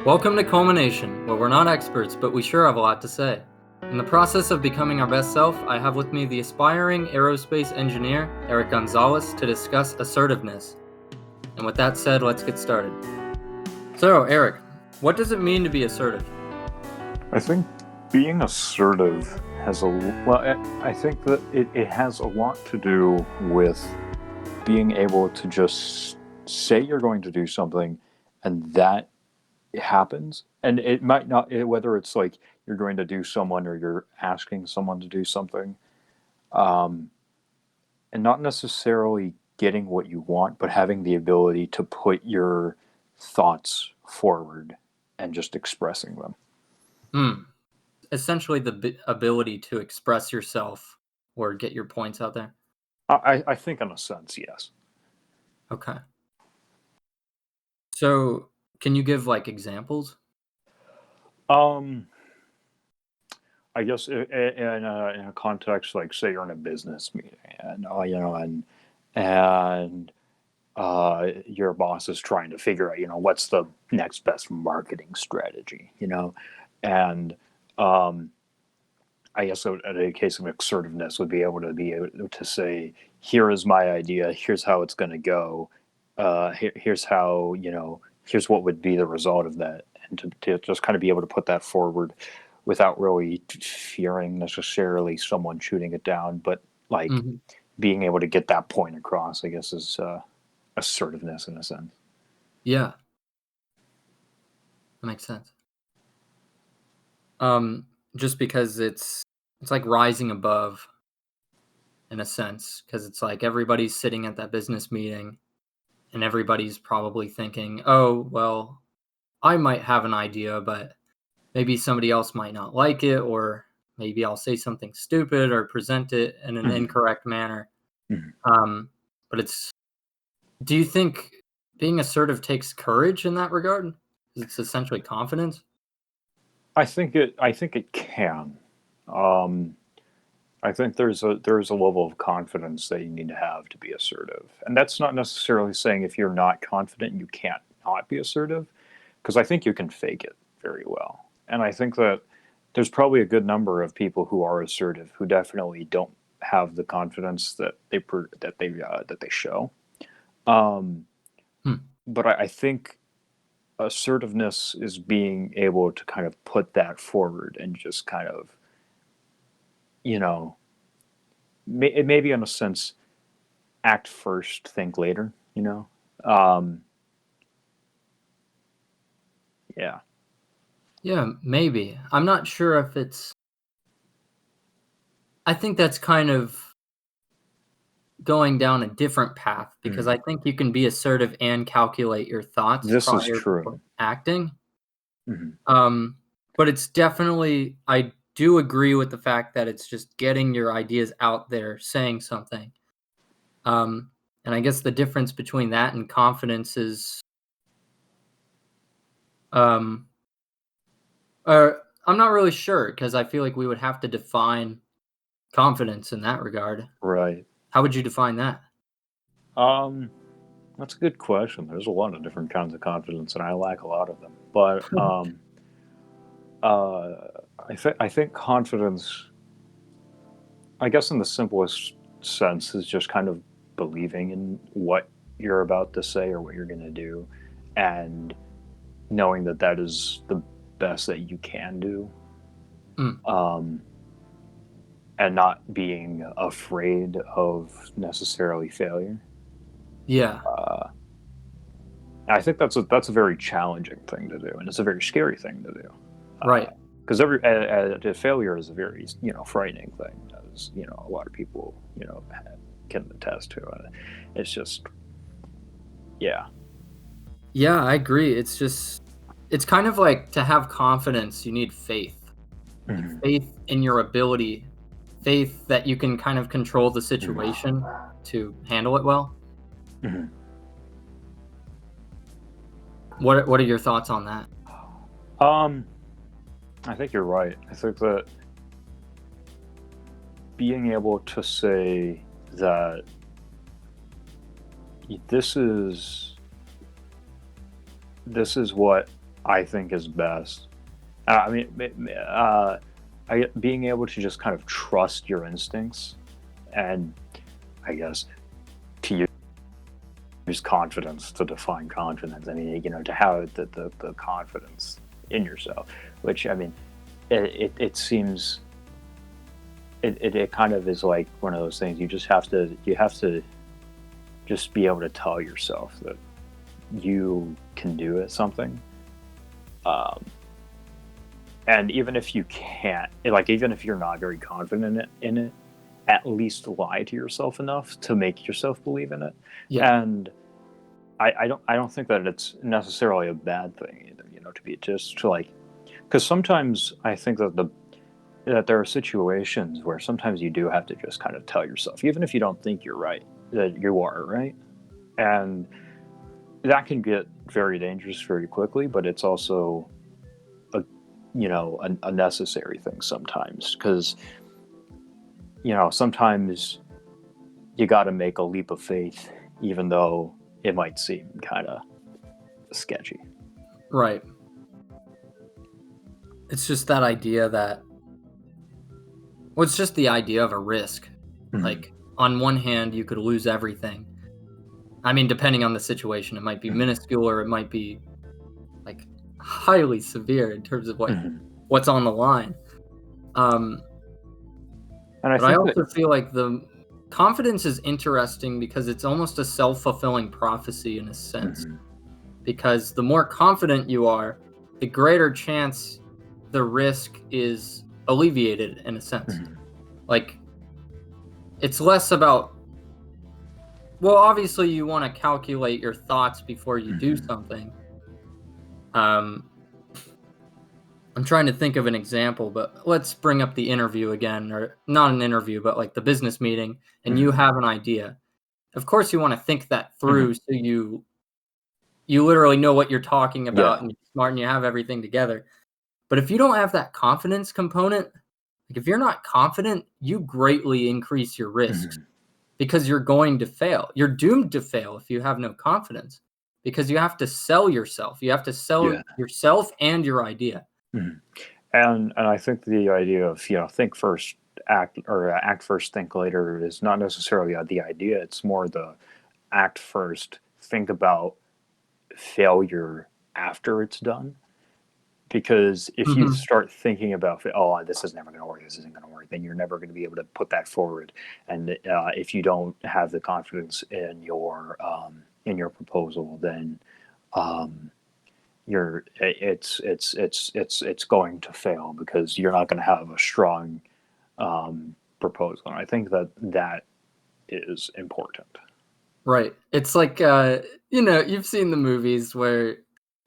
Welcome to Culmination, where we're not experts, but we sure have a lot to say. In the process of becoming our best self, I have with me the aspiring aerospace engineer, Eric Gonzalez, to discuss assertiveness. And with that said, let's get started. So, Eric, what does it mean to be assertive? I think being assertive has I think that it has a lot to do with being able to just say you're going to do something and that happens. And it might not, whether it's like you're going to do someone or you're asking someone to do something, and not necessarily getting what you want, but having the ability to put your thoughts forward and just expressing them. Essentially, the ability to express yourself or get your points out there. I think in a sense, yes. Okay. So, can you give examples? I guess in a context like, say, you're in a business meeting, and your boss is trying to figure out, what's the next best marketing strategy, and I guess in a case of assertiveness would be able to say, here is my idea, here's how it's going to go, here's how, here's what would be the result of that, and to just kind of be able to put that forward without really fearing necessarily someone shooting it down, but being able to get that point across, I guess, is assertiveness in a sense. Yeah. That makes sense. Just because it's like rising above in a sense, because it's like everybody's sitting at that business meeting and everybody's probably thinking, oh, well, I might have an idea, but maybe somebody else might not like it, or maybe I'll say something stupid or present it in an incorrect manner. But do you think being assertive takes courage in that regard? It's essentially confidence. I think it can. I think there's a level of confidence that you need to have to be assertive, and that's not necessarily saying if you're not confident you can't not be assertive, because I think you can fake it very well, and I think that there's probably a good number of people who are assertive who definitely don't have the confidence that they show. But I think assertiveness is being able to kind of put that forward and just kind of, maybe in a sense, act first, think later, yeah. Yeah, maybe. I'm not sure if I think that's kind of going down a different path, because I think you can be assertive and calculate your thoughts This is prior true. to acting. But it's definitely, I do agree with the fact that it's just getting your ideas out there, saying something. And I guess the difference between that and confidence is, I'm not really sure, because I feel like we would have to define confidence in that regard. Right. How would you define that? That's a good question. There's a lot of different kinds of confidence, and I lack a lot of them. But I think confidence, I guess in the simplest sense, is just kind of believing in what you're about to say or what you're going to do, and knowing that that is the best that you can do, and not being afraid of necessarily failure. Yeah. I think that's a very challenging thing to do, and it's a very scary thing to do. Right. Because failure is a very frightening thing, as a lot of people can attest to it. It's just, yeah. Yeah, I agree. It's kind of like, to have confidence, you need faith. Faith in your ability, faith that you can kind of control the situation to handle it well. What are your thoughts on that? I think you're right. I think that being able to say that this is what I think is best. Being able to just kind of trust your instincts, and I guess to use confidence to define confidence. I mean, to have the confidence in yourself, which, I mean, it seems it kind of is like one of those things. You have to just be able to tell yourself that you can do it, something. And even if you can't, like, even if you're not very confident in it, at least lie to yourself enough to make yourself believe in it. Yeah. And I don't think that it's necessarily a bad thing either, to be just to, like, because sometimes I think that there are situations where sometimes you do have to just kind of tell yourself, even if you don't think you're right, that you are right. And that can get very dangerous very quickly, but it's also a necessary thing sometimes, because sometimes you got to make a leap of faith, even though it might seem kind of sketchy. Right. It's just that idea that, well, it's just the idea of a risk. Mm-hmm. Like, on one hand, you could lose everything. I mean, depending on the situation, it might be minuscule, or it might be like highly severe in terms of what's on the line. And but I also feel like the confidence is interesting because it's almost a self-fulfilling prophecy in a sense. Because the more confident you are, the greater chance the risk is alleviated in a sense. Like, it's less about, well, obviously you want to calculate your thoughts before you do something. I'm trying to think of an example, but let's bring up the interview again, or not an interview, but like the business meeting, and you have an idea. Of course, you want to think that through, so you literally know what you're talking about, and you're smart, and you have everything together. But if you don't have that confidence component, like if you're not confident, you greatly increase your risks because you're going to fail. You're doomed to fail if you have no confidence, because you have to sell yourself. You have to sell yourself and your idea. And I think the idea of, think first, act, or act first, think later, is not necessarily the idea. It's more the act first, think about failure after it's done. Because if you start thinking about, oh, this is never going to work, this isn't going to work, then you're never going to be able to put that forward. And if you don't have the confidence in your proposal, then it's going to fail, because you're not going to have a strong proposal. And I think that is important. Right. It's like, you've seen the movies where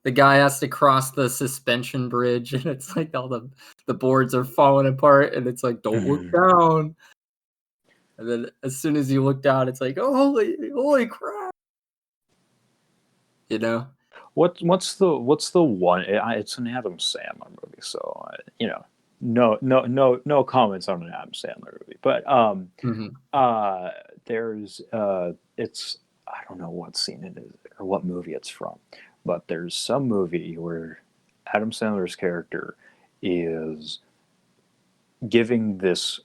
the guy has to cross the suspension bridge, and it's like all the boards are falling apart, and it's like, don't look down. And then as soon as you look down, it's like, oh, holy crap. What's the one? It's an Adam Sandler movie, so no comments on an Adam Sandler movie. But there's it's, I don't know what scene it is or what movie it's from, but there's some movie where Adam Sandler's character is giving this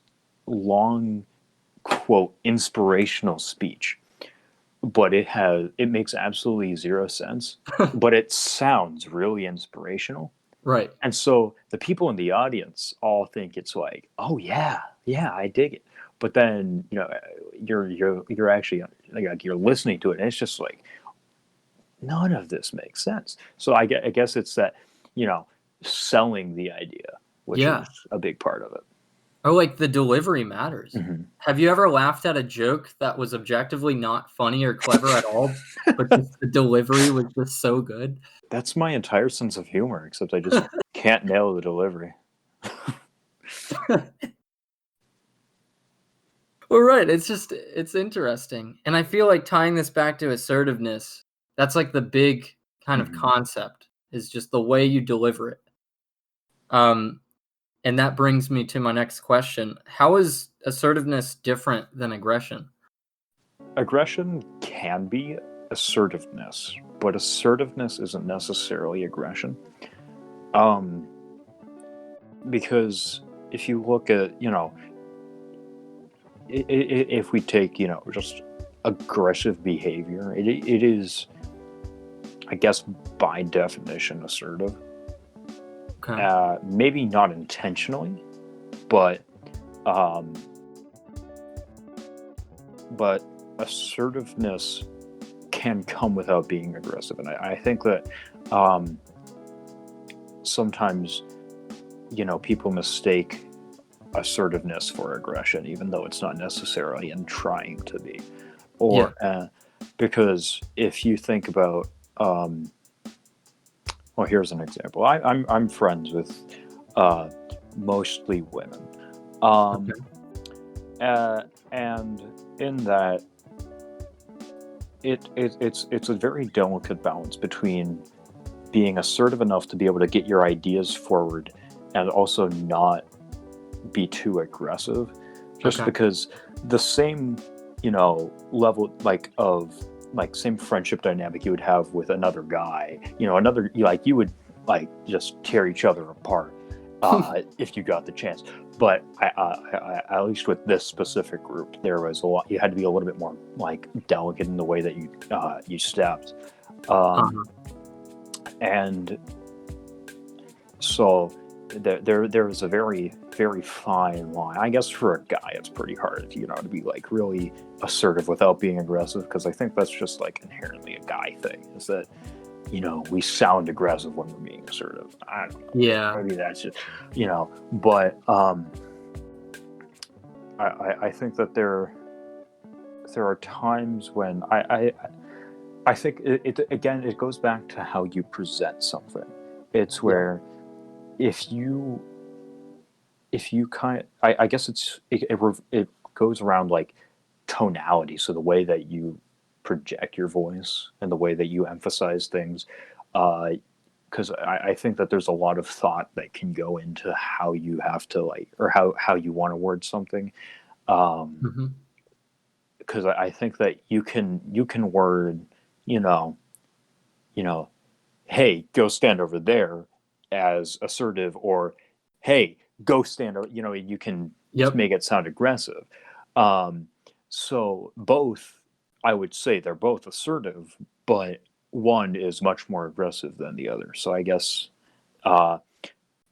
long, quote, inspirational speech, but it makes absolutely zero sense, but it sounds really inspirational. Right. And so the people in the audience all think it's like, oh yeah, I dig it. But then, you're actually, like, you're listening to it, and it's just like, none of this makes sense. So I guess it's that, selling the idea, which is a big part of it. Or like the delivery matters. Have you ever laughed at a joke that was objectively not funny or clever at all, but just the delivery was just so good? That's my entire sense of humor, except I just can't nail the delivery. Well, right. It's interesting. And I feel like tying this back to assertiveness, that's like the big kind of concept, is just the way you deliver it. And that brings me to my next question. How is assertiveness different than aggression? Aggression can be assertiveness, but assertiveness isn't necessarily aggression. Because if you look at, if we take, just aggressive behavior, it is, I guess, by definition, assertive. Okay. Maybe not intentionally, but assertiveness can come without being aggressive, and I think that sometimes, people mistake assertiveness for aggression, even though it's not necessarily in trying to be, Yeah. or because if you think about, well, here's an example. I'm friends with mostly women, Okay. and in that, it's a very delicate balance between being assertive enough to be able to get your ideas forward and also not be too aggressive, just Okay. because the same, level same friendship dynamic you would have with another guy, you would just tear each other apart if you got the chance. But I, at least with this specific group, there was a lot. You had to be a little bit more delicate in the way that you stepped, Uh-huh. and so there was a very, very fine line. I guess for a guy, it's pretty hard, to be really assertive without being aggressive, because I think that's just inherently a guy thing. Is that we sound aggressive when we're being assertive. I don't know. Yeah. Maybe that's just but I think that there are times when I think it goes back to how you present something. It's Yeah. where if you I guess it goes around tonality, so the way that you project your voice and the way that you emphasize things, because I think that there's a lot of thought that can go into how you have to or how you want to word something, Mm-hmm. because I think that you can word, you know hey, go stand over there, as assertive, or hey, go stand over, you can Yep. make it sound aggressive. Um, so both, I would say they're both assertive, but one is much more aggressive than the other. So I guess uh,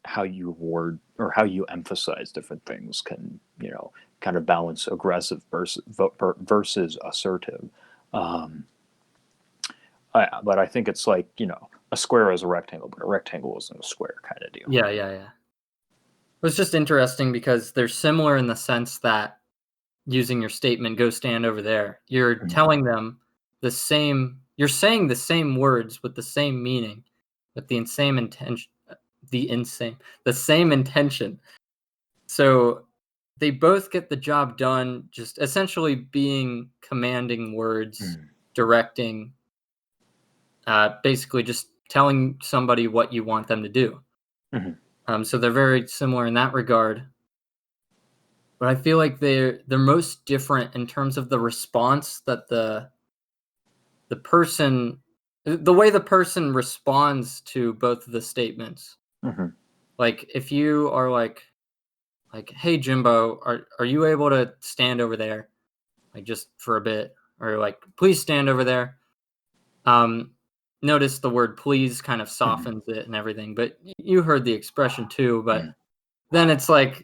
how you word or how you emphasize different things can, kind of balance aggressive versus assertive. Um, but I think it's a square is a rectangle, but a rectangle isn't a square, kind of deal. Yeah. Yeah. Yeah. It's just interesting because they're similar in the sense that using your statement, "Go stand over there," you're Mhm. telling them you're saying the same words with the same meaning, with the same intention. So they both get the job done, just essentially being commanding words, Mhm. directing, basically just telling somebody what you want them to do. Mhm. So they're very similar in that regard. But I feel like they're most different in terms of the response that the person the way the person responds to both of the statements. Mhm. Like if you are like, "Hey Jimbo, are you able to stand over there? Like just for a bit." Or like, "Please stand over there." Um Notice the word please kind of Mhm. softens it and everything, but you heard the expression too, but Mhm. then it's like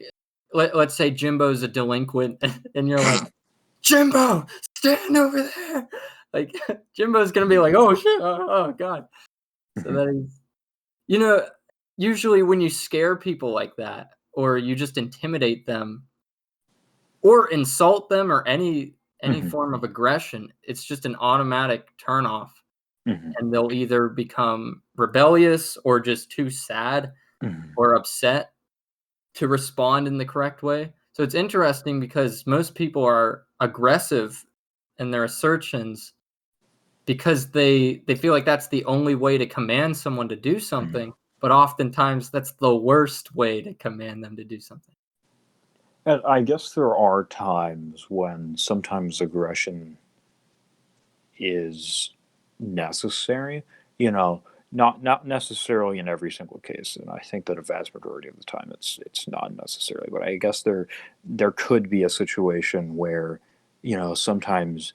let's say Jimbo's a delinquent and you're like, "Jimbo, stand over there." Like Jimbo's gonna be Mhm. like, "Oh shit, oh god." So Mhm. that is, you know, usually when you scare people like that, or you just intimidate them, or insult them, or any Mhm. form of aggression, it's just an automatic turn off, Mhm. and they'll either become rebellious or just too sad Mhm. or upset to respond in the correct way. So it's interesting because most people are aggressive in their assertions because they feel like that's the only way to command someone to do Mhm. something, but oftentimes that's the worst way to command them to do something. And I guess there are times when sometimes aggression is necessary. You know, not necessarily in every single case, and I think that a vast majority of the time it's not necessary. But I guess there could be a situation where, sometimes,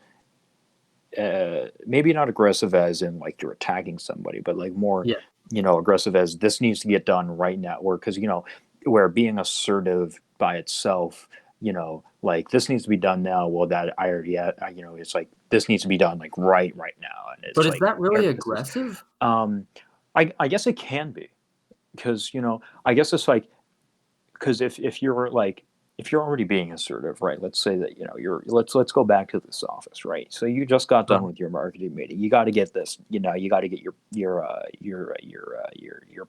maybe not aggressive as in like you're attacking somebody, but like more, Yeah. aggressive as this needs to get done right now. Where because where being assertive by itself, like this needs to be done now. Well, that I already had, it's like this needs to be done like right now, and But it's is like that really this is, aggressive? um, I guess it can be because I guess it's like because if you're already being assertive, right? Let's say that let's go back to this office, right? So you just got done with your marketing meeting. You got to get this, you got to get your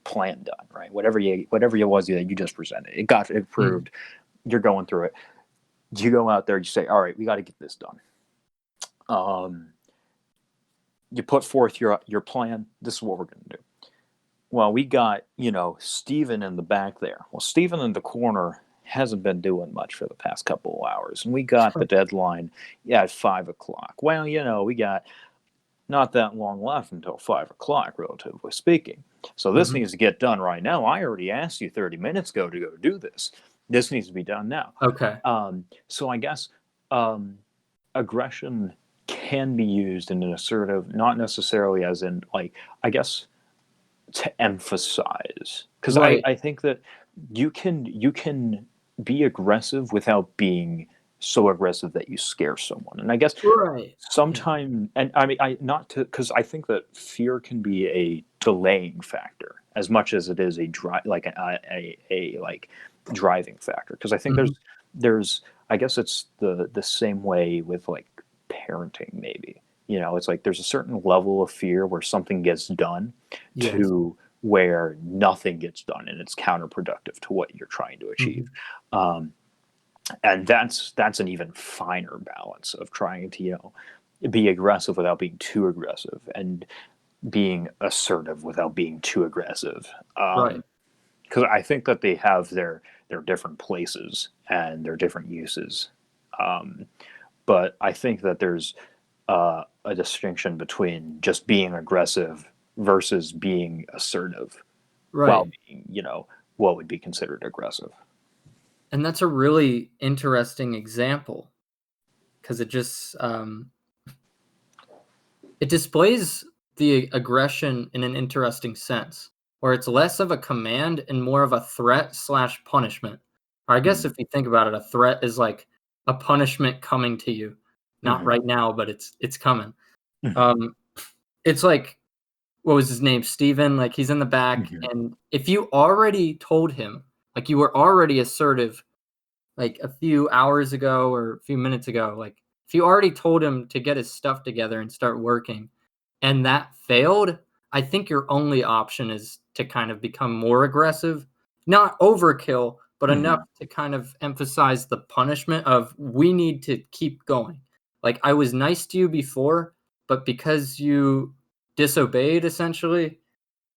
plan done, right? Whatever it was that you just presented, it got Mm. approved. You're going through it. You go out there, you say, all right, we got to get this done. You put forth your plan. This is what we're going to do. Well, we got, Steven in the back there. Well, Steven in the corner hasn't been doing much for the past couple of hours. And we got the deadline at 5 o'clock. Well, we got not that long left until 5 o'clock, relatively speaking. So this Mhm. needs to get done right now. I already asked you 30 minutes ago to go do this. This needs to be done now. Okay. So I guess aggression can be used in an assertive, not necessarily as in like, I guess to emphasize because Right. I think that you can be aggressive without being so aggressive that you scare someone. And I guess Right. Yeah. sometime, and I mean, I not to because I think that fear can be a delaying factor as much as it is a drive like a like driving factor, because I think Mhm. there's I guess it's the same way with like parenting. Maybe it's like there's a certain level of fear where something gets done Yes. to where nothing gets done and it's counterproductive to what you're trying to achieve. Mhm. Um, and that's an even finer balance of trying to be aggressive without being too aggressive, and being assertive without being too aggressive. Right. Because I think that they have their different places and their different uses. Um, but I think that there's a distinction between just being aggressive versus being assertive while Right. being, what would be considered aggressive. And that's a really interesting example because it displays the aggression in an interesting sense, where it's less of a command and more of a threat slash punishment. Or I guess Mm-hmm. if you think about it, a threat is like a punishment coming to you. Not Mm-hmm. right now, but it's coming. Mm-hmm. Um, it's like what was his name? Steven, like he's in the back, Mm-hmm. and if you already told him, like you were already assertive like a few hours ago or a few minutes ago, like if you already told him to get his stuff together and start working and that failed, I think your only option is to kind of become more aggressive, not overkill, but enough Mm-hmm. to kind of emphasize the punishment of we need to keep going. Like I was nice to you before, but because you disobeyed essentially,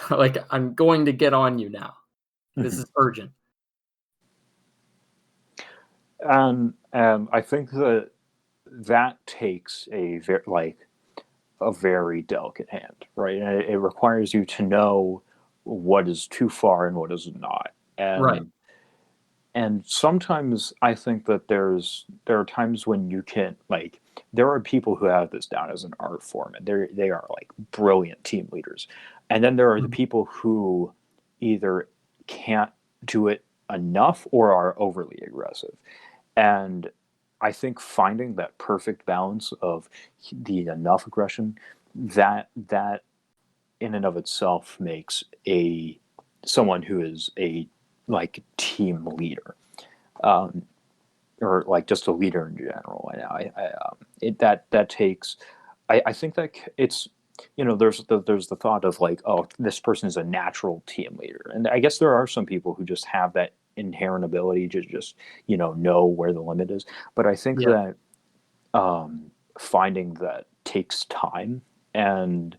like I'm going to get on you now. This Mm-hmm. is urgent. And I think that takes a very delicate hand, right? And it requires you to know what is too far and what is not. Right. And sometimes I think that there are times when you can like there are people who have this down as an art form, and they are like brilliant team leaders. And then there are the Mhm. people who either can't do it enough or are overly aggressive. And I think finding that perfect balance of the enough aggression, that in and of itself makes a someone who is a like team leader, um, or like just a leader in general. And that takes. I think that it's there's the thought of like, oh, this person is a natural team leader, and I guess there are some people who just have that inherent ability to just know where the limit is. But I think Yeah. that finding that takes time, and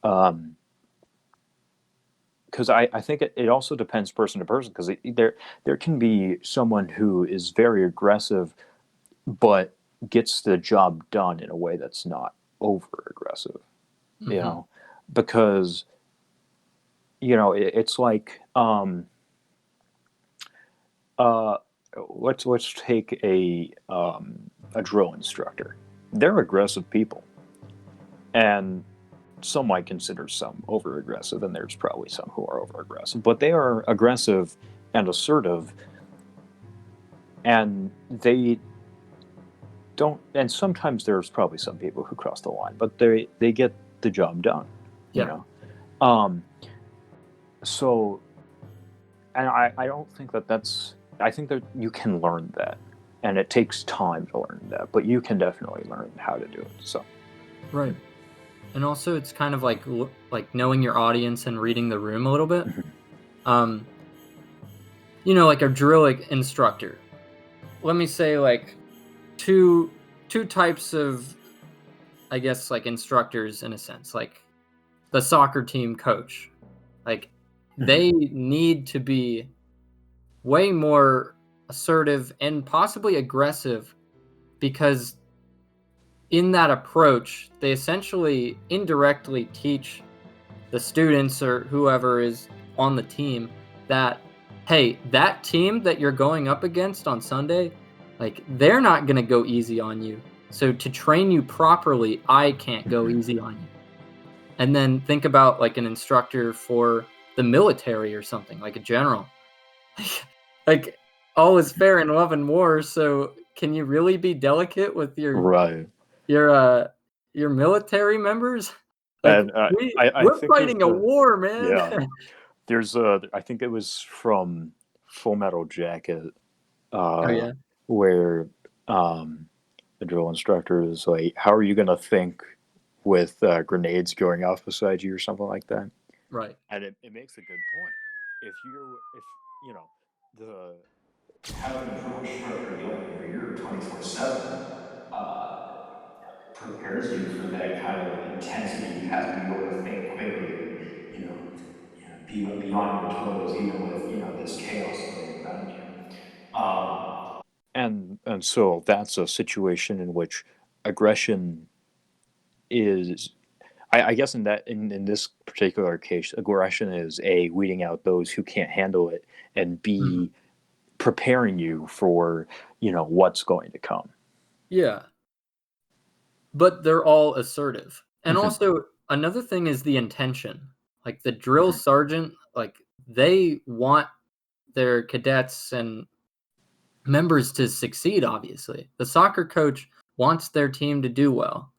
um, because I think it also depends person to person, because there can be someone who is very aggressive but gets the job done in a way that's not over aggressive. you know, because, you know, it's like, uh, let's take a drill instructor. They're aggressive people, and some might consider some over aggressive, and there's probably some who are over aggressive, but they are aggressive and assertive, and they don't. And sometimes there's probably some people who cross the line, but they get the job done. You Yeah. know, so, and I don't think that's. I think that you can learn that, and it takes time to learn that, but you can definitely learn how to do it. So, Right. And also it's kind of like knowing your audience and reading the room a little bit. You know, like a drill instructor. Let me say like two types of, I guess, like instructors in a sense, like the soccer team coach. Like they need to be way more assertive and possibly aggressive, because in that approach, they essentially indirectly teach the students or whoever is on the team that, hey, that team that you're going up against on Sunday, like they're not going to go easy on you. So to train you properly, I can't go easy on you. And then think about like an instructor for the military or something, like a general. Like all is fair in love and war, so can you really be delicate with your military members? Like and I we're think fighting a war, man. yeah, there's I think it was from Full Metal Jacket, Oh yeah, where the drill instructor is like, "How are you gonna think with grenades going off beside you or something like that?" right. And it makes a good point. If you know the having a drill instructor yelling in your ear 24/7 uh, prepares you for that kind of intensity. You have to be able to think quickly and you know, be on your toes even with this chaos going around you. Um, and so that's a situation in which aggression is. I guess in this particular case, aggression is A, weeding out those who can't handle it, and Mhm. B, preparing you for what's going to come. Yeah, but they're all assertive. And also another thing is the intention. Like the drill sergeant, like they want their cadets and members to succeed, obviously. The soccer coach wants their team to do well.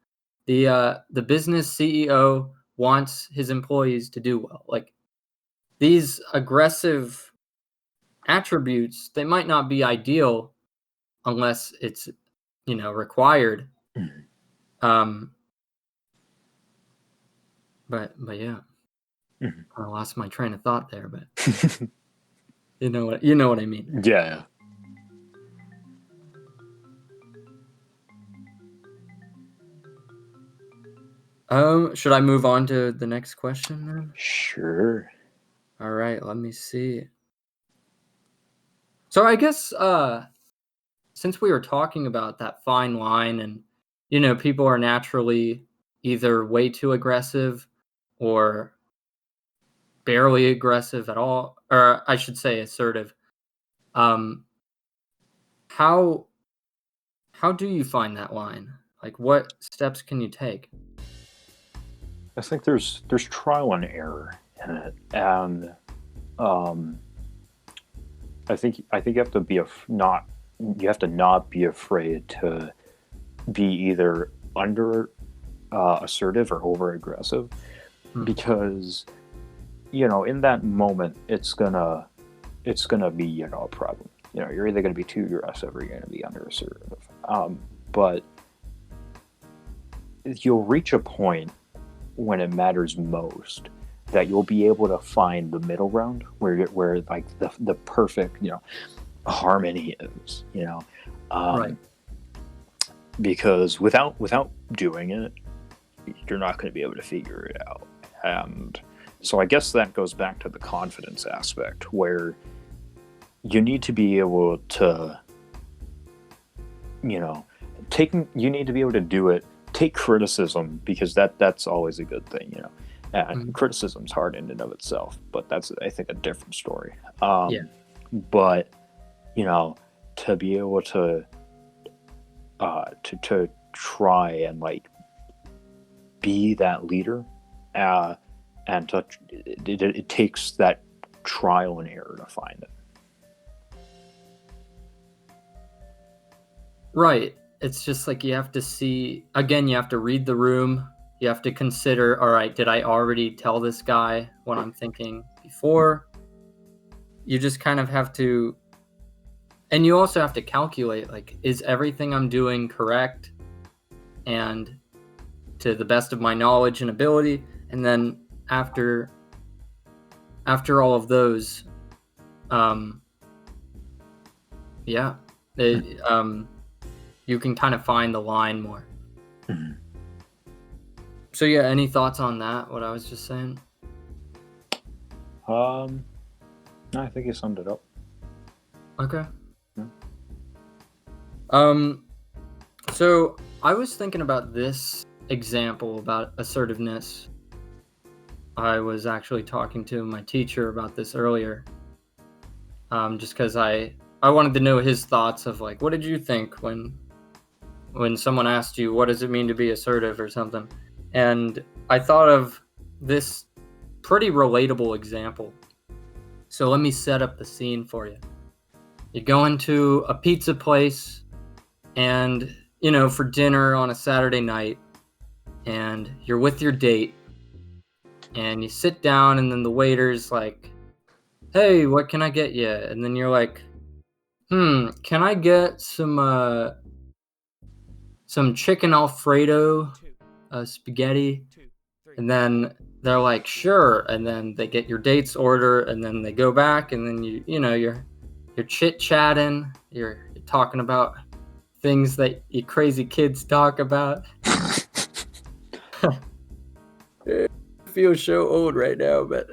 The business CEO wants his employees to do well. Like these aggressive attributes, they might not be ideal unless it's, required. Um but yeah, I lost my train of thought there, but you know what I mean. Yeah. Should I move on to the next question then? Sure. All right, let me see. So I guess since we were talking about that fine line and people are naturally either way too aggressive or barely aggressive at all, or I should say assertive. Um how how do you find that line? Like what steps can you take? I think there's trial and error in it, and um, I think you have to be not you have to not be afraid to be either under assertive or over aggressive, because in that moment it's gonna be a problem. You're either gonna be too aggressive or you're gonna be under assertive. But you'll reach a point when it matters most that you'll be able to find the middle ground where like the perfect harmony is, Right. because without doing it you're not going to be able to figure it out. And so I guess that goes back to the confidence aspect, where you need to be able to you need to be able to do it take criticism, because that's always a good thing, you know. And Mhm. criticism's hard in and of itself, but that's, I think, a different story. Yeah. But, you know, to be able to try and like be that leader, and it takes that trial and error to find it. Right. It's just like you have to see, again, you have to read the room. You have to consider, all right, did I already tell this guy what I'm thinking before? You just kind of have to, and you also have to calculate, like, is everything I'm doing correct and to the best of my knowledge and ability? And then after all of those, yeah, you can kind of find the line more. Mm-hmm. So yeah, any thoughts on that? What I was just saying? No, I think you summed it up. Okay. Yeah. So I was thinking about this example about assertiveness. I was actually talking to my teacher about this earlier. Just because I wanted to know his thoughts of like, what did you think when someone asked you, what does it mean to be assertive or something? And I thought of this pretty relatable example. So let me set up the scene for you. You go into a pizza place and, you know, for dinner on a Saturday night, and you're with your date, and you sit down, and then the waiter's like, hey, what can I get you? And then you're like, can I get some chicken alfredo spaghetti? And then they're like, sure. And then they get your date's order, and then they go back, and then you're chit-chatting, you're talking about things that you crazy kids talk about. I feel so old right now, but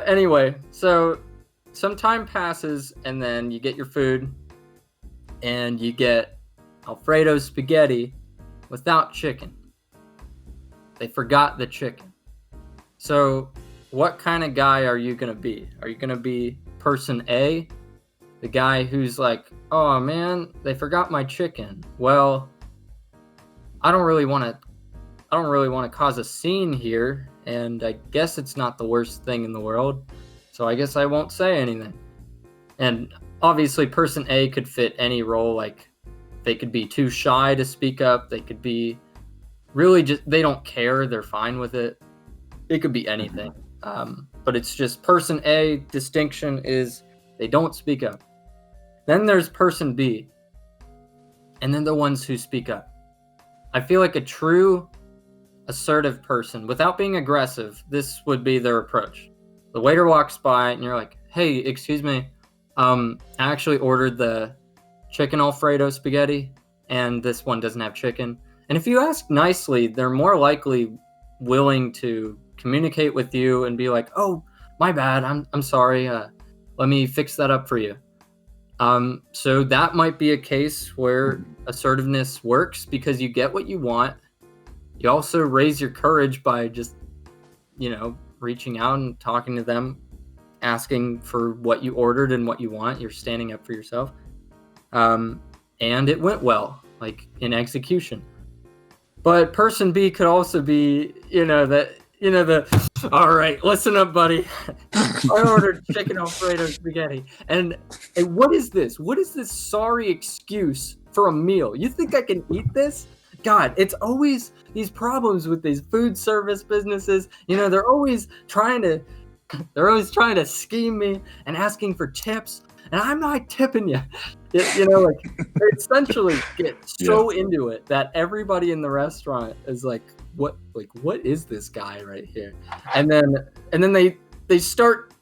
anyway, so some time passes, and then you get your food, and you get alfredo spaghetti without chicken. They forgot the chicken. So what kind of guy are you going to be? Are you going to be person A, the guy who's like, oh man, they forgot my chicken? Well, I don't really want to cause a scene here, and I guess it's not the worst thing in the world, so I guess I won't say anything. And obviously person A could fit any role. Like, they could be too shy to speak up, they could be really just, they don't care, they're fine with it. It could be anything. But it's just person A, distinction is they don't speak up. Then there's person B, and then the ones who speak up. I feel like a true assertive person, without being aggressive, this would be their approach. The waiter walks by, and you're like, hey, excuse me, I actually ordered the chicken alfredo spaghetti, and this one doesn't have chicken. And if you ask nicely, they're more likely willing to communicate with you and be like, oh, my bad, I'm sorry, let me fix that up for you. So that might be a case where assertiveness works, because you get what you want. You also raise your courage by just, reaching out and talking to them, asking for what you ordered and what you want. You're standing up for yourself. And it went well, like in execution. But person B could also be, all right, listen up, buddy. I ordered chicken alfredo spaghetti. And what is this? What is this sorry excuse for a meal? You think I can eat this? God, it's always these problems with these food service businesses. They're always trying to scheme me and asking for tips, and I'm not tipping you. They essentially get so into it that everybody in the restaurant is like, what is this guy right here? And then they start,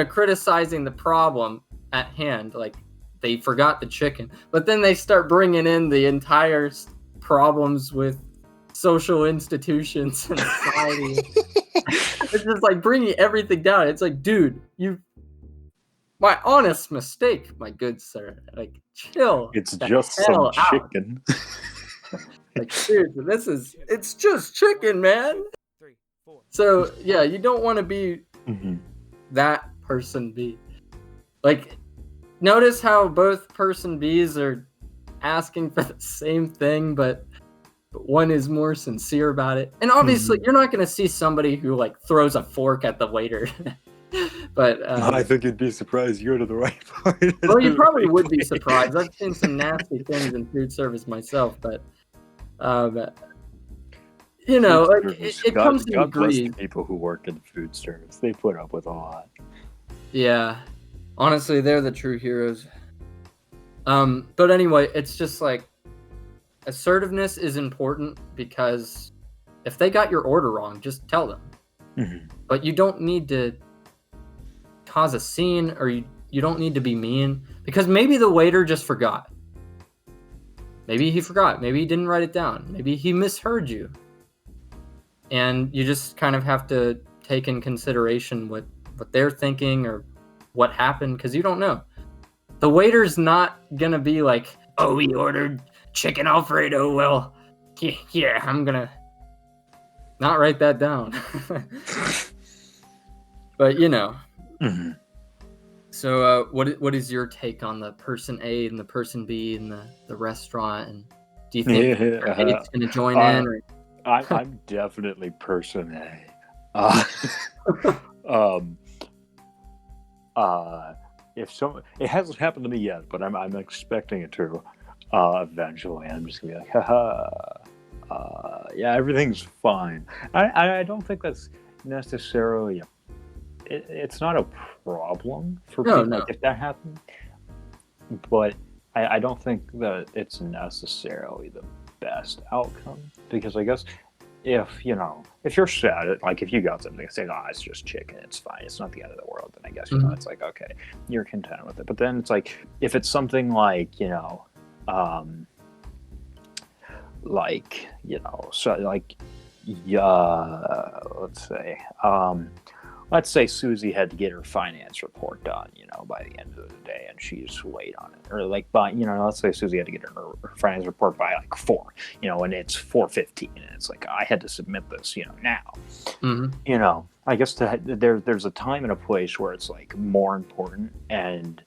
criticizing the problem at hand, like they forgot the chicken, but then they start bringing in the entire problems with social institutions and society. It's just like bringing everything down. It's like, dude, My honest mistake, my good sir. Like, chill It's the just some hell out. chicken. Like, seriously, it's just chicken, man. So, yeah, you don't want to be that person B. Like, notice how both person Bs are asking for the same thing, but one is more sincere about it. And obviously, you're not going to see somebody who, like, throws a fork at the waiter. But I think you'd be surprised you go to the right part. Well, you probably would be surprised. I've seen some nasty things in food service myself, but you know, like it comes in God bless the degrees. people who work in food service. They put up with a lot. Yeah, honestly, they're the true heroes. But anyway, it's just like assertiveness is important because if they got your order wrong, just tell them. But you don't need to cause a scene, or you don't need to be mean, because maybe the waiter just forgot. Maybe he forgot. Maybe he didn't write it down. Maybe he misheard you. And you just kind of have to take in consideration what they're thinking or what happened, because you don't know. The waiter's not going to be like, oh, we ordered chicken alfredo. Well, yeah, I'm going to not write that down. But, you know. So what is your take on the person A and the person B in the restaurant? And do you think A's going to join in? Or? I'm definitely person A. If someone, it hasn't happened to me yet, but I'm expecting it to eventually. I'm just gonna be like, haha, yeah, everything's fine. I don't think that's necessarily it's not a problem for people. No. Like, if that happened, but I don't think that it's necessarily the best outcome, because I guess if you're sad, like if you got something and say, it's just chicken, it's fine, it's not the end of the world, then I guess it's like, okay, you're content with it. But then it's like, if it's something like let's say Susie had to get her finance report done, by the end of the day, and she's late on it. Or like let's say Susie had to get her finance report by like 4, and it's 4:15, and it's like, I had to submit this, now. I guess there's a time and a place where it's like more important, and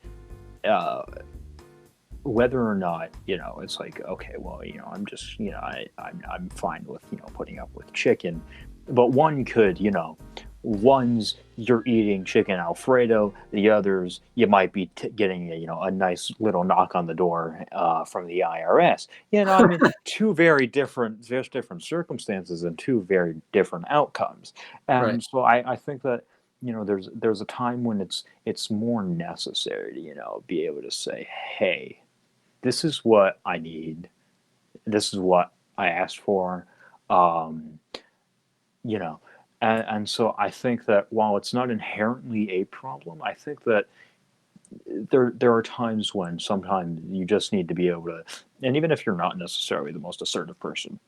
whether or not, it's like, okay, well, I'm just, I'm fine with, putting up with chicken, but one could, one's you're eating chicken alfredo, the others you might be getting a nice little knock on the door from the IRS. I mean, two very different circumstances and two very different outcomes. And so I think that there's a time when it's more necessary to be able to say, hey, this is what I need, this is what I asked for, and so I think that while it's not inherently a problem, I think that there are times when sometimes you just need to be able to, and even if you're not necessarily the most assertive person,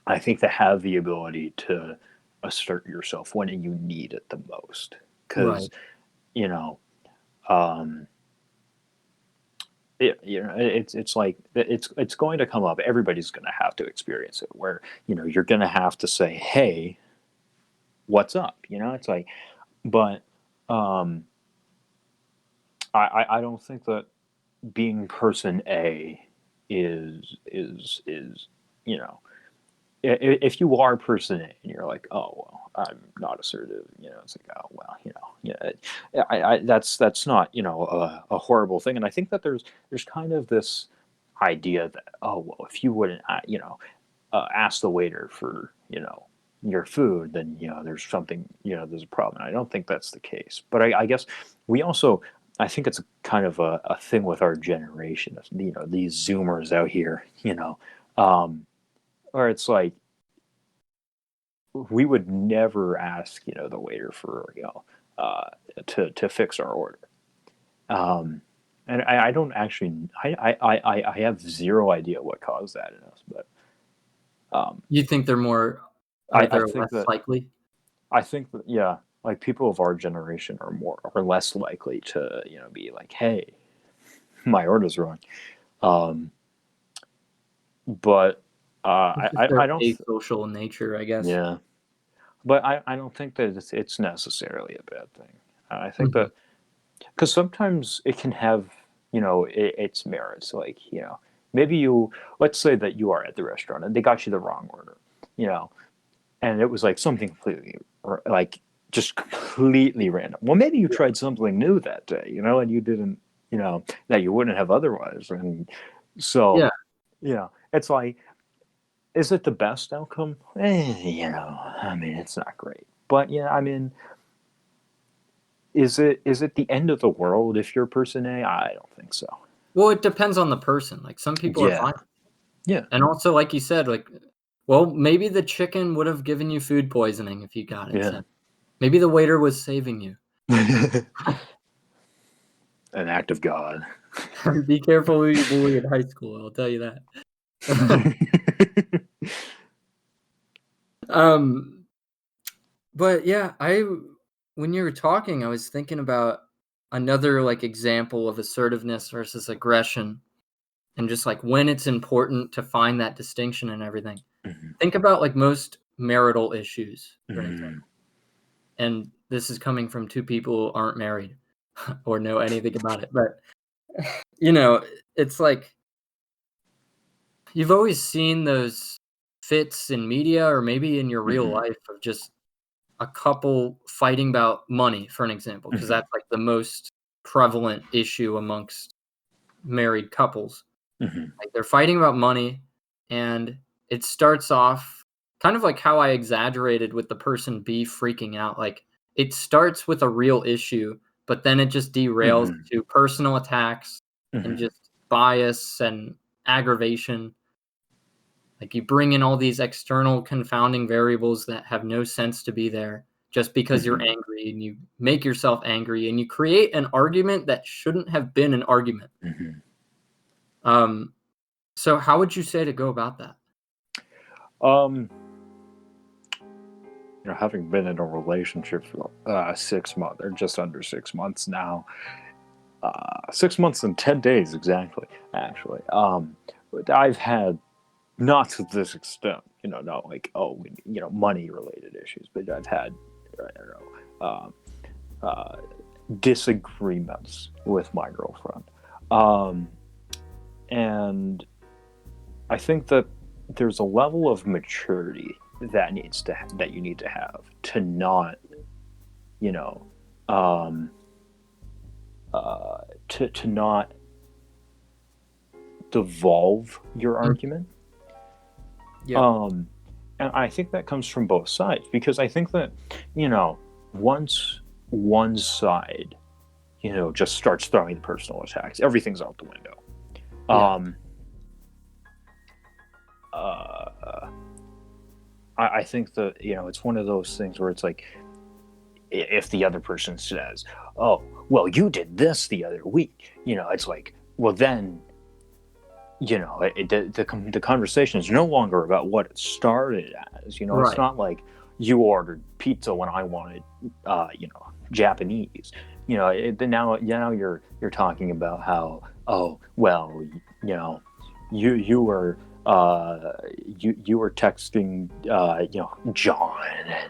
I think to have the ability to assert yourself when you need it the most. Because, it's like, it's going to come up. Everybody's going to have to experience it, where, you're going to have to say, hey, what's up? It's like, but I don't think that being person A is if you are person A and you're like, oh well, I'm not assertive, it's like, oh well, that's not a horrible thing. And I think that there's kind of this idea that, oh well, if you wouldn't ask the waiter for your food, then there's something, there's a problem. And I don't think that's the case, but I guess we also, I think it's kind of a thing with our generation, these Zoomers out here, where it's like, we would never ask the waiter for to fix our order, and I don't actually, I have zero idea what caused that in us, but you think they're more, I they're think less likely? I think that, yeah, like people of our generation are less likely to, be like, hey, my order's wrong. But It's just their I don't asocial nature, I guess. yeah, but I don't think that it's necessarily a bad thing. I think Mhm. that because sometimes it can have, its merits. Like, maybe let's say that you are at the restaurant and they got you the wrong order, you know, and it was like something completely, like, just completely random. Well, maybe you Yeah. tried something new that day, and you didn't, that you wouldn't have otherwise. And so, Yeah. it's like, is it the best outcome? I mean, it's not great. But yeah, I mean, is it the end of the world if you're person A? I don't think so. Well, it depends on the person. Like, some people are Yeah. fine. Yeah. And also, like you said, like, well, maybe the chicken would have given you food poisoning if you got it, Yeah. so maybe the waiter was saving you. An act of God. Be careful who you bully in high school, I'll tell you that. Um, but yeah, when you were talking, I was thinking about another, like, example of assertiveness versus aggression, and just, like, when it's important to find that distinction and everything. Mhm. Think about, like, most marital issues, for an example, Mhm. and this is coming from 2 people who aren't married or know anything about it, but, you know, it's like you've always seen those fits in media or maybe in your real Mhm. life of just a couple fighting about money, for an example, because Mhm. that's, like, the most prevalent issue amongst married couples. Mhm. Like, they're fighting about money, and it starts off kind of like how I exaggerated with the person B freaking out. Like, it starts with a real issue, but then it just derails Mhm. to personal attacks and Mhm. just bias and aggravation. Like, you bring in all these external confounding variables that have no sense to be there just because you're Mhm. angry, and you make yourself angry, and you create an argument that shouldn't have been an argument. Mhm. Um, so how would you say to go about that? Um, having been in a relationship for 6 months, or just under 6 months now, 6 months and 10 days exactly. Actually, I've had, not to this extent, not like, oh, money related issues, but I've had, I don't know, uh, disagreements with my girlfriend, um, and I think that there's a level of maturity that you need to have to not, you know, um, to not devolve your Mm, argument. yeah, Um, and I think that comes from both sides, because I think that, once one side, just starts throwing the personal attacks, everything's out the window. yeah, Um, uh, I think that, it's one of those things where it's like, if the other person says, "Oh, well, you did this the other week," it's like, well, then, the conversation is no longer about what it started as. It's right. not like you ordered pizza when I wanted, Japanese. Now you're talking about how, oh, well, you know you were, you were texting, John,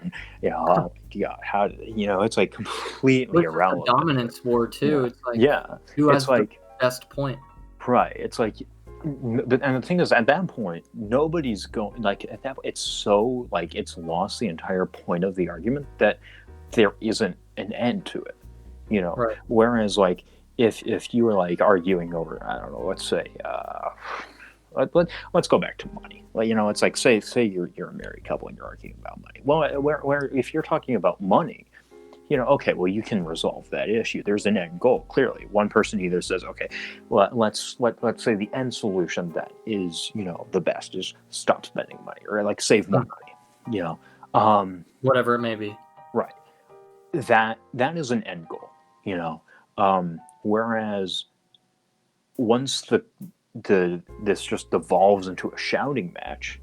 and, oh, yeah, how, it's like Well, completely it's just a irrelevant. dominance war too. It's like, Yeah, who it's has the like, best point? right. It's like, and the thing is, at that point, nobody's going, like, at that. It's so, like, it's lost the entire point of the argument that there isn't an end to it. Right. Whereas, like, if you were, like, arguing over, I don't know, let's say, let's go back to money. Like, it's like, say you're a married couple and you're arguing about money. Well, where if you're talking about money, okay, well, you can resolve that issue. There's an end goal. Clearly, one person either says, okay, well, let's say the end solution that is, the best is stop spending money, or, like, save more Mm, money. You know, um, whatever it may be. right. That is an end goal. Whereas once this just devolves into a shouting match,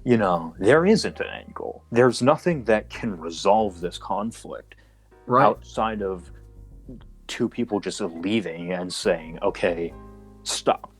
there isn't an end goal. There's nothing that can resolve this conflict outside of two people just leaving and saying, okay, stop,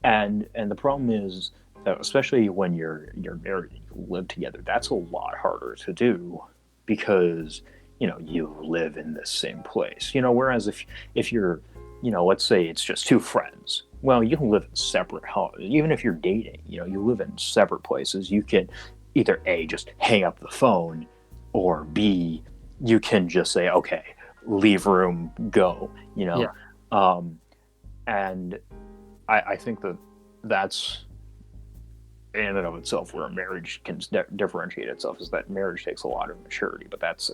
and the problem is that, especially when you're married and you live together, that's a lot harder to do because you live in the same place, whereas if you're, let's say it's just two friends, well, you can live in separate houses. Even if you're dating, you live in separate places. You can either A, just hang up the phone, or B, you can just say, okay, leave room, go, and I think that's in and of itself where a marriage can differentiate itself, is that marriage takes a lot of maturity, but that's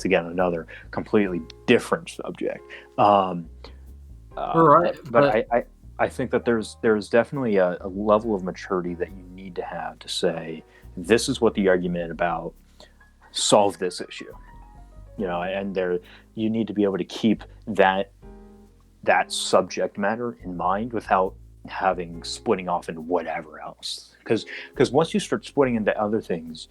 again another completely different subject. Right, but I think that there's definitely a level of maturity that you need to have to say, this is what the argument about, solve this issue, and you need to be able to keep that subject matter in mind without having splitting off into whatever else, because once you start splitting into other things,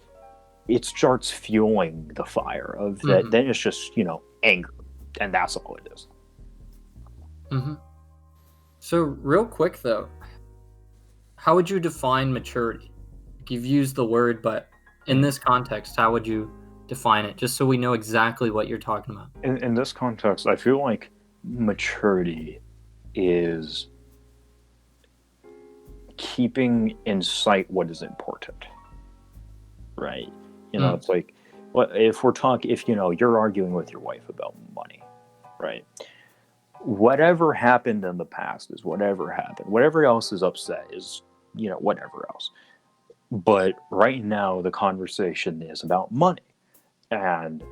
it starts fueling the fire of that. Then it's just anger, and that's all it is. So real quick though, how would you define maturity? You've used the word, but in this context, how would you define it, just so we know exactly what you're talking about? In this context, I feel like maturity is keeping in sight what is important, right? It's like, if you're arguing with your wife about money, right? Whatever happened in the past is whatever happened. Whatever else is upset is, whatever else. But right now, the conversation is about money, and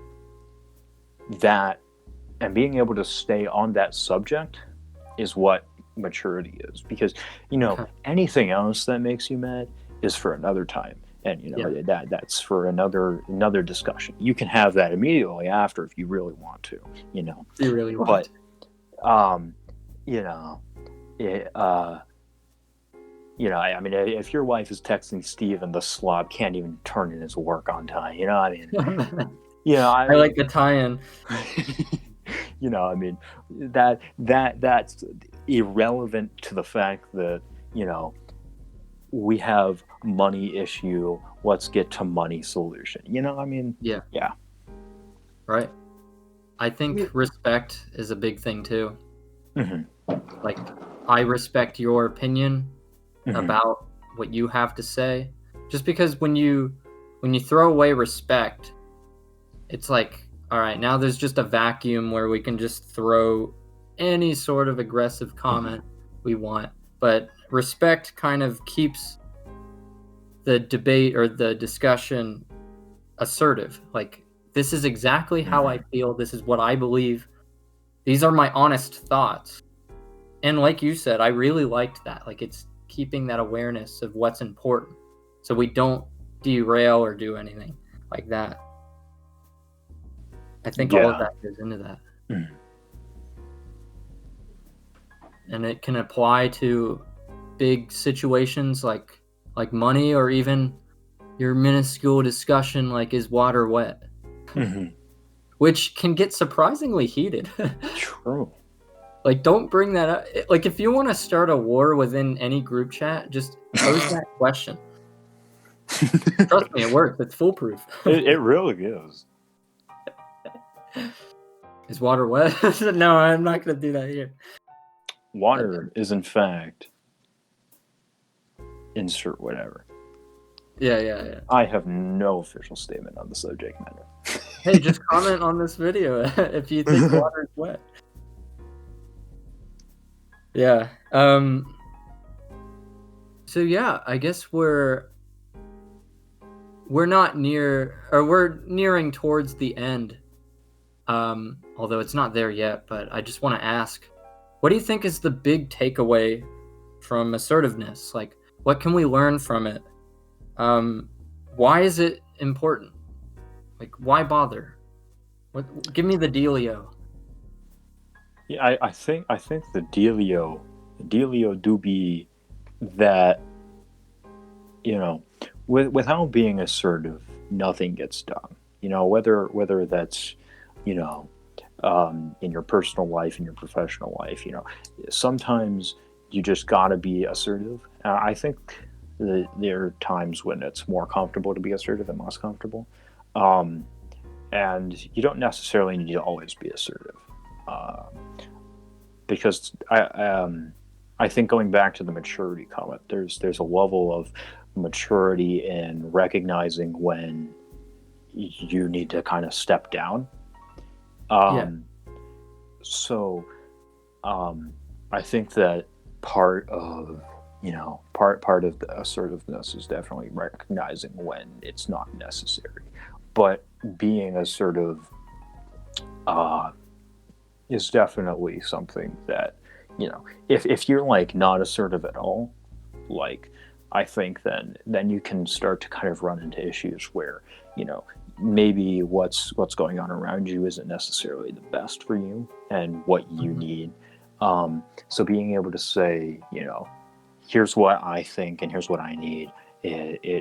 being able to stay on that subject is what maturity is, because anything else that makes you mad is for another time, and that's for another discussion. You can have that immediately after if you really want to, You really want. But if your wife is texting Steve and the slob can't even turn in his work on time, I like the tie-in. That's irrelevant to the fact that we have money issue. Let's get to money solution. Yeah. Right. I think respect is a big thing too. Like, I respect your opinion about what you have to say, just because when you throw away respect, it's like, all right, now there's just a vacuum where we can just throw any sort of aggressive comment we want. But respect kind of keeps the debate or the discussion assertive. Like, this is exactly how I feel. This is what I believe. These are my honest thoughts. And like you said, I really liked that. Like, it's keeping that awareness of what's important, so we don't derail or do anything like that. I think all of that goes into that. And it can apply to big situations like money, or even your minuscule discussion like, is water wet? Which can get surprisingly heated. True. Like, don't bring that up. Like, if you want to start a war within any group chat, just pose that question. Trust me, it works. It's foolproof. It really is. Is water wet? No, I'm not going to do that here. Water is, in fact, insert whatever. Yeah. I have no official statement on the subject matter. Hey, just comment on this video if you think water is wet. Yeah. So yeah, I guess we're not near, or we're nearing towards the end. Although it's not there yet, but I just want to ask, what do you think is the big takeaway from assertiveness? Like, what can we learn from it? Why is it important? Like, why bother? Give me the dealio. Yeah, I think the dealio do be that you know, without being assertive, nothing gets done. Whether that's, you know, in your personal life, in your professional life, sometimes you just gotta be assertive. I think there are times when it's more comfortable to be assertive and less comfortable, um, and you don't necessarily need to always be assertive, uh, because I think going back to the maturity comment, there's a level of maturity in recognizing when you need to kind of step down. Yeah. Um, so I think that part of part of the assertiveness is definitely recognizing when it's not necessary, but being assertive uh, is definitely something that, if you're like not assertive at all, like, I think then you can start to kind of run into issues where, maybe what's going on around you isn't necessarily the best for you and what you Mhm. need. So being able to say, here's what I think and here's what I need,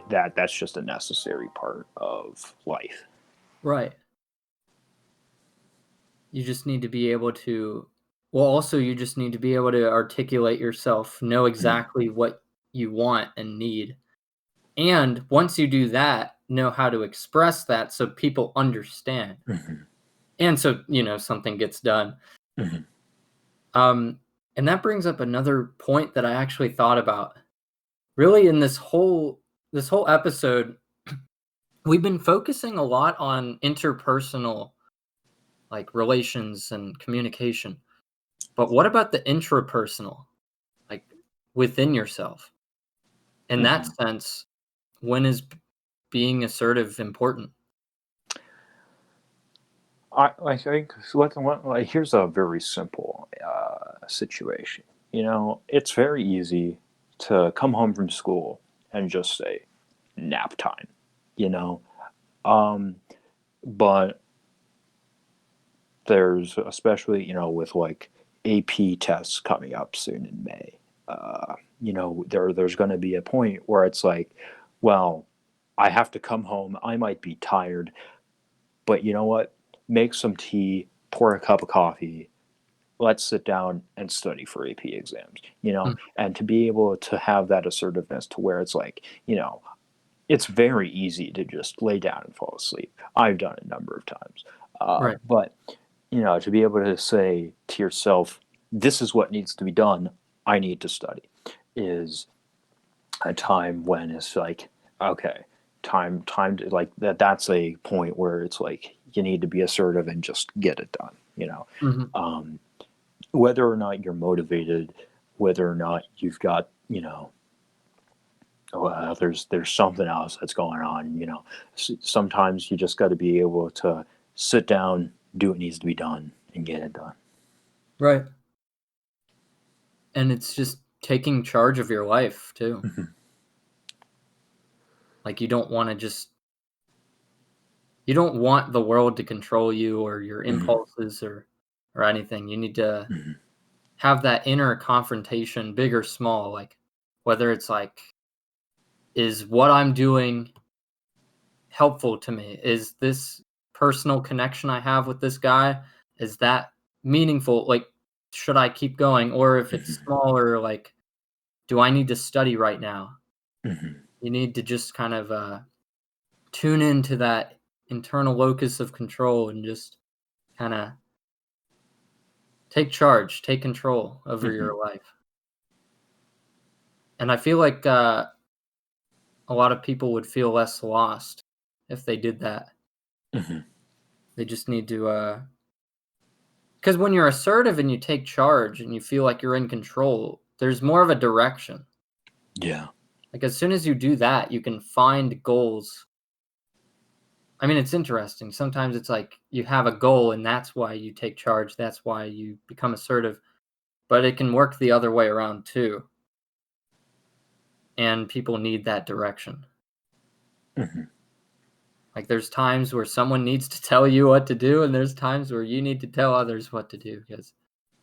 that's just a necessary part of life. Right. You just need to be able to, well, also, you just need to be able to articulate yourself, know Mhm. exactly what you want and need. And once you do that, know how to express that so people understand. Mhm. And so, something gets done. Mhm. Um, and that brings up another point that I actually thought about. Really, in this whole episode, we've been focusing a lot on interpersonal, like, relations and communication. But what about the intrapersonal, like, within yourself? In that Mhm. sense, when is being assertive important? I think so. Like, here's a very simple situation. It's very easy to come home from school and just say nap time. You know, um, but there's, especially, with like AP tests coming up soon in May. There's going to be a point where it's like, well, I have to come home. I might be tired, but you know what? Make some tea, pour a cup of coffee, let's sit down and study for AP exams, Mm, and to be able to have that assertiveness to where it's like, it's very easy to just lay down and fall asleep. I've done it a number of times. right. But, to be able to say to yourself, this is what needs to be done, I need to study, is a time when it's like, okay, time to, like, that's a point where it's like you need to be assertive and just get it done. Mhm. um, Whether or not you're motivated, whether or not you've got, there's something else that's going on. Sometimes you just got to be able to sit down, do what needs to be done, and get it done. Right. And it's just taking charge of your life too. Mhm. Like, you don't want the world to control you or your Mhm. impulses or anything. You need to Mhm. have that inner confrontation, big or small, like, whether it's like, is what I'm doing helpful to me? Is this personal connection I have with this guy, is that meaningful? Like, should I keep going? Or if it's Mhm. smaller, like, do I need to study right now? Mhm. You need to just kind of tune into that internal locus of control and just kind of take charge, take control over Mhm. your life. And I feel like a lot of people would feel less lost if they did that. Mhm. They just need to, because when you're assertive and you take charge and you feel like you're in control, there's more of a direction. Yeah. Like, as soon as you do that, you can find goals. I mean, it's interesting. Sometimes it's like you have a goal and that's why you take charge. That's why you become assertive. But it can work the other way around too. And people need that direction. Mhm. Like, there's times where someone needs to tell you what to do, and there's times where you need to tell others what to do because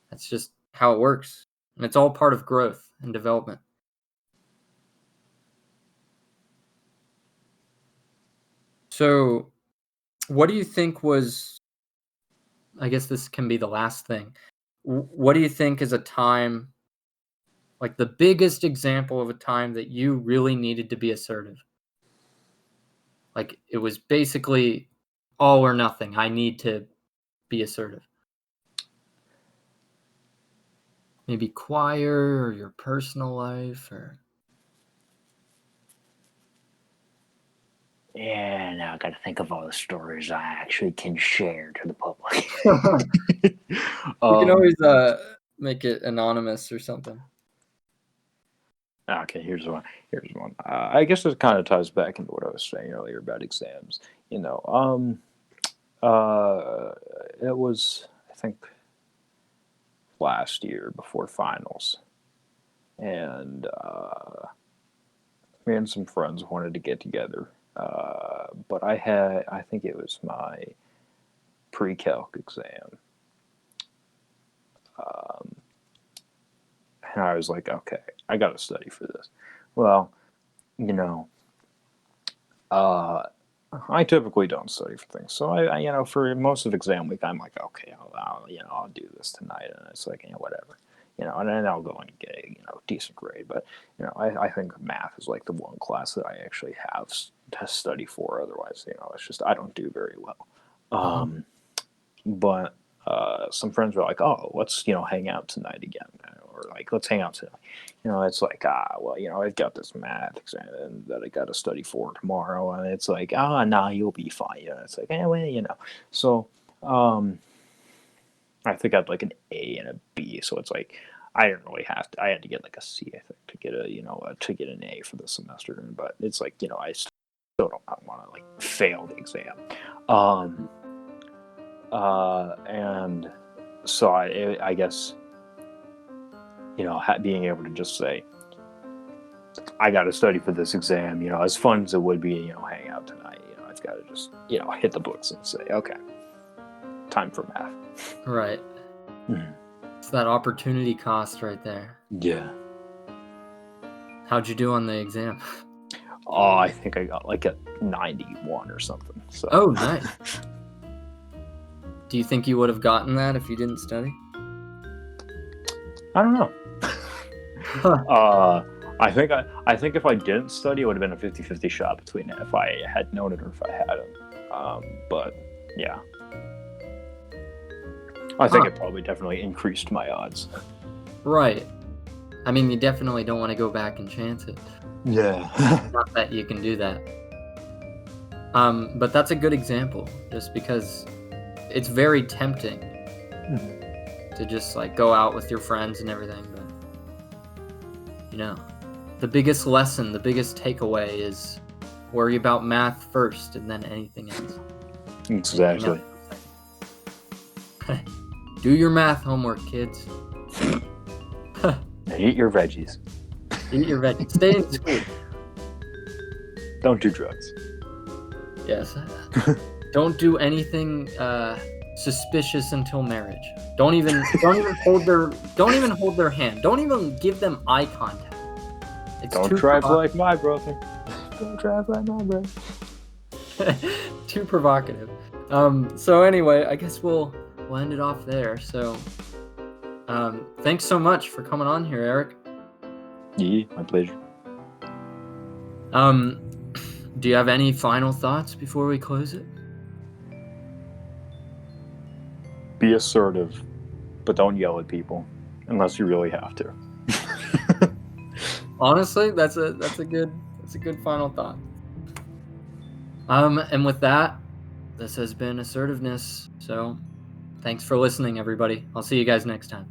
that's just how it works. And it's all part of growth and development. So, what do you think was, I guess this can be the last thing. What do you think is a time, like the biggest example of a time that you really needed to be assertive? Like it was basically all or nothing. I need to be assertive. Maybe choir or your personal life or Yeah, now I got to think of all the stories I actually can share to the public. you can always make it anonymous or something. Okay, here's one. I guess it kind of ties back into what I was saying earlier about exams. You know, it was, I think, last year before finals, and me and some friends wanted to get together. But I think it was my pre-calc exam. And I was like, okay, I got to study for this. Well, you know, I typically don't study for things. So for most of exam week, I'm like, okay, I'll do this tonight. And it's like, whatever, and then I'll go and get a, decent grade. But, I think math is like the one class that I actually have to study for. Otherwise, it's just, I don't do very well. But some friends were like, oh, let's, hang out tonight again. Or like, let's hang out tonight. It's like, I've got this math exam that I got to study for tomorrow. And it's like, nah, you'll be fine. It's like, well. So I think I had like an A and a B. So it's like, I didn't really have to, I had to get like a C, I think, to get to get an A for the semester. But it's like, I still don't want to like fail the exam. And so I guess, being able to just say, I got to study for this exam, as fun as it would be, hang out tonight, I've got to just, hit the books and say, okay, time for math. Right. It's that opportunity cost right there. Yeah. How'd you do on the exam? Oh, I think I got like a 91 or something. So. Oh, nice. Do you think you would have gotten that if you didn't study? I don't know. I think if I didn't study, it would have been a 50-50 shot between if I had known it or if I hadn't. But yeah, I think it probably definitely increased my odds. Right. I mean, you definitely don't want to go back and chance it. Yeah. Not that you can do that. But that's a good example, just because it's very tempting to just like go out with your friends and everything, but the biggest lesson, the biggest takeaway is worry about math first and then anything else. Exactly. Do your math homework, kids. Eat your veggies. Eat your veggies. Stay in school. Don't do drugs. Yes. Don't do anything suspicious until marriage. Don't even hold their hand. Don't even give them eye contact. Don't drive like my brother. Don't drive like my brother. Too provocative. So anyway, I guess we'll end it off there. So thanks so much for coming on here, Eric. Yeah, my pleasure. Do you have any final thoughts before we close it? Be assertive, but don't yell at people unless you really have to. Honestly, that's a good final thought. And with that, this has been Assertiveness. So, thanks for listening, everybody. I'll see you guys next time.